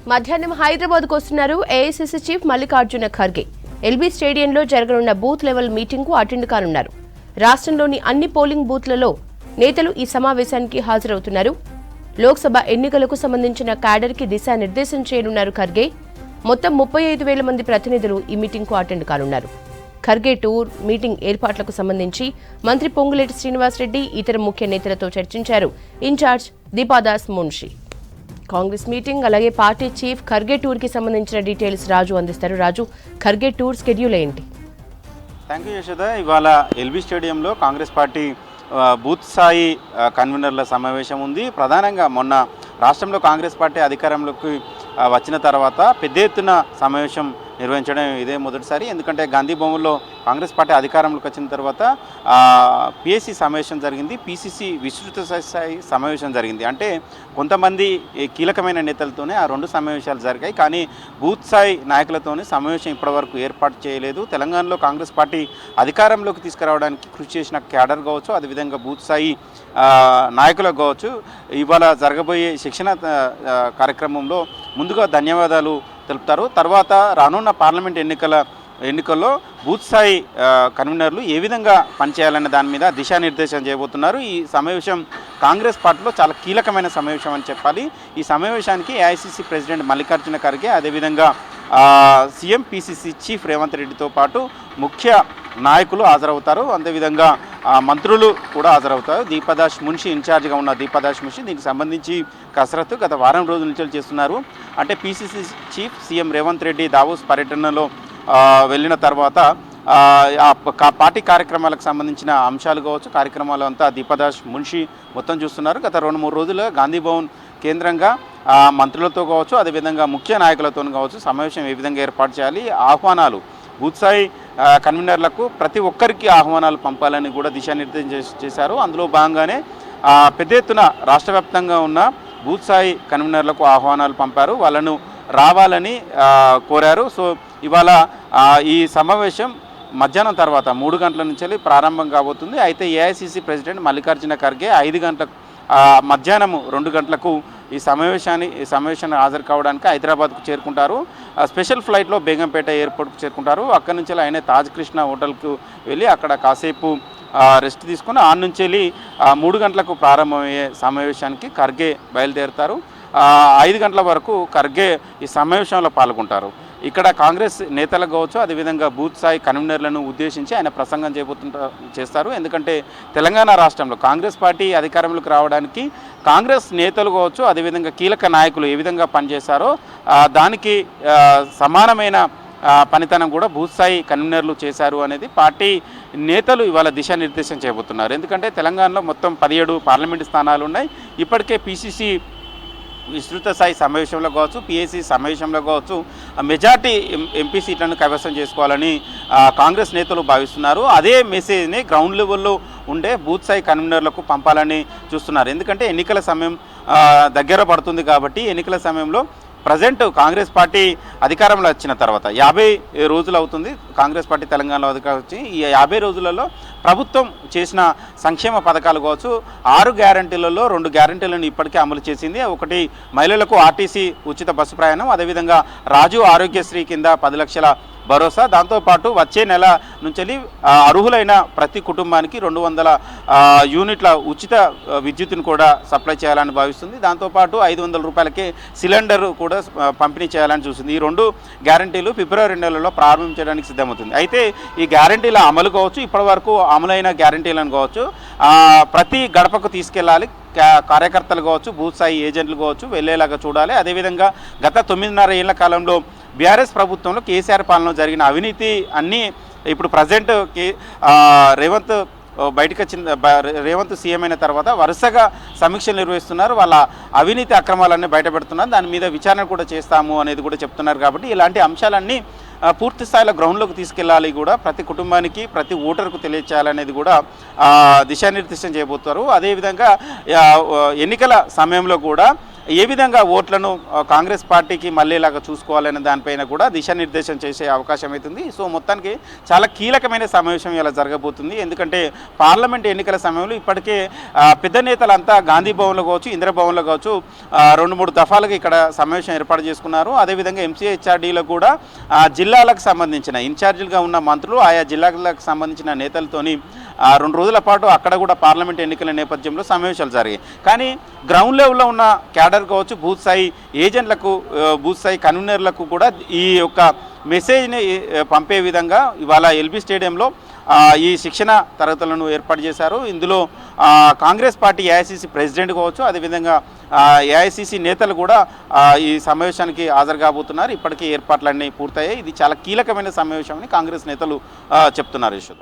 మధ్యాహ్నం హైదరాబాద్కు వస్తున్నారు AICC chief Mallikarjuna Kharge. LB స్టేడియంలో జరగనున్న బూత్ లెవెల్ మీటింగ్కు అటెండ్ కానున్నారు. రాష్ట్రంలోని అన్ని పోలింగ్ బూత్లలో నేతలు ఈ సమావేశానికి హాజరవుతున్నారు. లోక్సభ ఎన్నికలకు సంబంధించిన క్యాడర్కి దిశానిర్దేశం చేయనున్నారు ఖర్గే. మొత్తం 35,000 మంది ప్రతినిధులు ఈ మీటింగ్కు అటెండ్ కానున్నారు. ఖర్గే టూర్, మీటింగ్ ఏర్పాట్లకు సంబంధించి మంత్రి పొంగులేటి శ్రీనివాసరెడ్డి ఇతర ముఖ్య నేతలతో చర్చించారు ఇన్ఛార్జ్ దీపాదాస్ మున్షి. కాంగ్రెస్ మీటింగ్ అలాగే పార్టీ చీఫ్ ఖర్గే టూర్ కి సంబంధించిన డీటెయిల్స్ రాజు అందిస్తారు. రాజు, ఖర్గే టూర్ షెడ్యూల్ ఏంటి? Thank you Yashoda. ఇవాళ ఎల్బీ స్టేడియంలో కాంగ్రెస్ పార్టీ బూత్ స్థాయి కన్వీనర్ల సమావేశం ఉంది. ప్రధానంగా మొన్న రాష్ట్రంలో కాంగ్రెస్ పార్టీ అధికారంలోకి వచ్చిన తర్వాత పెద్ద ఎత్తున సమావేశం నిర్వహించడం ఇదే మొదటిసారి. ఎందుకంటే గాంధీ భవన్లో కాంగ్రెస్ పార్టీ అధికారంలోకి వచ్చిన తర్వాత పిఎస్సి సమావేశం జరిగింది, పిసిసి విస్తృత స్థాయి సమావేశం జరిగింది. అంటే కొంతమంది కీలకమైన నేతలతోనే ఆ రెండు సమావేశాలు జరిగాయి. కానీ బూత్ స్థాయి నాయకులతోనే సమావేశం ఇప్పటివరకు ఏర్పాటు చేయలేదు. తెలంగాణలో కాంగ్రెస్ పార్టీ అధికారంలోకి తీసుకురావడానికి కృషి చేసిన క్యాడర్ కావచ్చు, అదేవిధంగా బూత్ స్థాయి నాయకులకు కావచ్చు, ఇవాళ జరగబోయే శిక్షణ కార్యక్రమంలో ముందుగా ధన్యవాదాలు తెలుపుతారు. తర్వాత రానున్న పార్లమెంట్ ఎన్నికల్లో బూత్ స్థాయి కన్వీనర్లు ఏ విధంగా పనిచేయాలనే దాని మీద దిశానిర్దేశం చేయబోతున్నారు. ఈ సమావేశం కాంగ్రెస్ పార్టీలో చాలా కీలకమైన సమావేశం అని చెప్పాలి. ఈ సమావేశానికి ఏఐసీసీ ప్రెసిడెంట్ మల్లికార్జున ఖర్గే, అదేవిధంగా సీఎం పిసిసి చీఫ్ రేవంత్ రెడ్డితో పాటు ముఖ్య నాయకులు హాజరవుతారు. అదేవిధంగా మంత్రులు కూడా హాజరవుతారు. దీపాదాస్ మున్షి ఇన్ఛార్జ్గా ఉన్న దీపాదాస్ మున్షి దీనికి సంబంధించి కసరత్తు గత వారం రోజుల నుంచి చేస్తున్నారు. అంటే PCC chief CM Revanth Reddy Davos పర్యటనలో వెళ్ళిన తర్వాత పార్టీ కార్యక్రమాలకు సంబంధించిన అంశాలు కావచ్చు, కార్యక్రమాలు అంతా దీపాదాస్ మున్షి మొత్తం చూస్తున్నారు. గత 2-3 రోజులుగా గాంధీ భవన్ కేంద్రంగా మంత్రులతో కావచ్చు, అదేవిధంగా ముఖ్య నాయకులతో కావచ్చు సమావేశం ఏ విధంగా ఏర్పాటు చేయాలి, ఆహ్వానాలు బూత్ స్థాయి కన్వీనర్లకు ప్రతి ఒక్కరికి ఆహ్వానాలు పంపాలని కూడా దిశానిర్దేశం చేశారు. అందులో భాగంగానే పెద్ద ఎత్తున రాష్ట్ర వ్యాప్తంగా ఉన్న బూత్ స్థాయి కన్వీనర్లకు ఆహ్వానాలు పంపారు, వాళ్ళను రావాలని కోరారు. సో ఇవాళ ఈ సమావేశం మధ్యాహ్నం తర్వాత 3 గంటల నుంచి ప్రారంభం కాబోతుంది. అయితే ఏఐసీసీ ప్రెసిడెంట్ మల్లికార్జున ఖర్గే 5 గంటలకు మధ్యాహ్నం 2 గంటలకు ఈ సమావేశాన్ని హాజరు కావడానికి హైదరాబాద్కు చేరుకుంటారు. స్పెషల్ ఫ్లైట్లో బేగంపేట ఎయిర్పోర్ట్కు చేరుకుంటారు. అక్కడి నుంచి ఆయన తాజ్ కృష్ణ హోటల్కు వెళ్ళి అక్కడ కాసేపు రెస్ట్ తీసుకుని ఆడ నుంచి వెళ్ళి 3 గంటలకు ప్రారంభమయ్యే సమావేశానికి ఖర్గే బయలుదేరుతారు. 5 గంటల వరకు ఖర్గే ఈ సమావేశంలో పాల్గొంటారు. ఇక్కడ కాంగ్రెస్ నేతలకు కావచ్చు, అదేవిధంగా బూత్ స్థాయి కన్వీనర్లను ఉద్దేశించి ఆయన ప్రసంగం చేస్తారు. ఎందుకంటే తెలంగాణ రాష్ట్రంలో కాంగ్రెస్ పార్టీ అధికారంలోకి రావడానికి కాంగ్రెస్ నేతలు కావచ్చు, అదేవిధంగా కీలక నాయకులు ఏ విధంగా పనిచేశారో దానికి సమానమైన పనితనం కూడా బూత్ స్థాయి కన్వీనర్లు చేశారు అనేది పార్టీ నేతలు ఇవాళ దిశానిర్దేశం చేయబోతున్నారు. ఎందుకంటే తెలంగాణలో మొత్తం 17 పార్లమెంటు స్థానాలు ఉన్నాయి. ఇప్పటికే పిసిసి విస్తృత స్థాయి సమావేశంలో కావచ్చు, పిఎస్సి సమావేశంలో కావచ్చు మెజార్టీ ఎంపీ సీట్లను కైవసం చేసుకోవాలని కాంగ్రెస్ నేతలు భావిస్తున్నారు. అదే మెసేజ్ని గ్రౌండ్ లెవెల్లో ఉండే బూత్ స్థాయి కన్వీనర్లకు పంపాలని చూస్తున్నారు. ఎందుకంటే ఎన్నికల సమయం దగ్గర పడుతుంది కాబట్టి ఎన్నికల సమయంలో ప్రజెంట్ కాంగ్రెస్ పార్టీ అధికారంలో వచ్చిన తర్వాత 50 రోజులు అవుతుంది కాంగ్రెస్ పార్టీ తెలంగాణలో అధికారం వచ్చి. ఈ 50 రోజులలో ప్రభుత్వం చేసిన సంక్షేమ పథకాలు కావచ్చు, 6 గ్యారంటీలలో 2 గ్యారంటీలను ఇప్పటికే అమలు చేసింది. ఒకటి మహిళలకు ఆర్టీసీ ఉచిత బస్సు ప్రయాణం, అదేవిధంగా రాజు ఆరోగ్యశ్రీ కింద 10 లక్షల భరోసా, దాంతోపాటు వచ్చే నెల నుంచి అర్హులైన ప్రతి కుటుంబానికి 200 యూనిట్ల ఉచిత విద్యుత్తును కూడా సప్లై చేయాలని భావిస్తుంది. దాంతోపాటు 500 రూపాయలకే సిలిండర్ కూడా పంపిణీ చేయాలని చూస్తుంది. ఈ 2 గ్యారంటీలు ఫిబ్రవరి నెలలో ప్రారంభించడానికి సిద్ధమవుతుంది. అయితే ఈ గ్యారంటీల అమలు కావచ్చు, ఇప్పటివరకు అమలైన గ్యారంటీలను కావచ్చు ప్రతి గడపకు తీసుకెళ్ళాలి. కార్యకర్తలు కావచ్చు, బూత్ స్థాయి ఏజెంట్లు కావచ్చు వెళ్ళేలాగా చూడాలి. అదేవిధంగా గత 9.5 ఏళ్ల కాలంలో బీఆర్ఎస్ ప్రభుత్వంలో కేసీఆర్ పాలనలో జరిగిన అవినీతి అన్నీ ఇప్పుడు ప్రజెంట్ రేవంత్ బయటకు వచ్చిన రేవంత్ సీఎం అయిన తర్వాత వరుసగా సమీక్షలు నిర్వహిస్తున్నారు. వాళ్ళ అవినీతి అక్రమాలన్నీ బయటపెడుతున్నారు. దాని మీద విచారణ కూడా చేస్తాము అనేది కూడా చెప్తున్నారు. కాబట్టి ఇలాంటి అంశాలన్నీ పూర్తి స్థాయిలో గ్రౌండ్లోకి తీసుకెళ్ళాలి, కూడా ప్రతి కుటుంబానికి ప్రతి ఓటర్కు తెలియచేయాలనేది కూడా దిశానిర్దేశం చేయబోతారు. అదేవిధంగా ఎన్నికల సమయంలో కూడా ఏ విధంగా ఓట్లను కాంగ్రెస్ పార్టీకి మళ్ళీలాగా చూసుకోవాలనే దానిపైన కూడా దిశానిర్దేశం చేసే అవకాశం అవుతుంది. సో మొత్తానికి చాలా కీలకమైన సమావేశం ఇలా జరగబోతుంది. ఎందుకంటే పార్లమెంట్ ఎన్నికల సమయంలో ఇప్పటికే పెద్ద నేతలంతా గాంధీ భవన్లో కావచ్చు, ఇందిరాభవన్లో కావచ్చు 2-3 దఫాలుగా ఇక్కడ సమావేశం ఏర్పాటు చేసుకున్నారు. అదేవిధంగా ఎంసీహెచ్ఆర్డీలో కూడా జిల్లాలకు సంబంధించిన ఇన్ఛార్జీలుగా ఉన్న మంత్రులు ఆయా జిల్లాలకు సంబంధించిన నేతలతోని 2 రోజుల పాటు అక్కడ కూడా పార్లమెంట్ ఎన్నికల నేపథ్యంలో సమావేశాలు జరిగాయి. కానీ గ్రౌండ్ లెవెల్లో ఉన్న క్యాడర్ కావచ్చు, బూత్ స్థాయి ఏజెంట్లకు, బూత్ స్థాయి కన్వీనర్లకు కూడా ఈ యొక్క మెసేజ్ని పంపే విధంగా ఇవాళ ఎల్బీ స్టేడియంలో ఈ శిక్షణ తరగతులను ఏర్పాటు చేశారు. ఇందులో కాంగ్రెస్ పార్టీ ఏఐసిసి ప్రెసిడెంట్ కావచ్చు, అదేవిధంగా ఏఐసిసి నేతలు కూడా ఈ సమావేశానికి హాజరు కాబోతున్నారు. ఇప్పటికీ ఏర్పాట్లన్నీ పూర్తయ్యాయి. ఇది చాలా కీలకమైన సమావేశం అని కాంగ్రెస్ నేతలు చెప్తున్నారు. యశోద.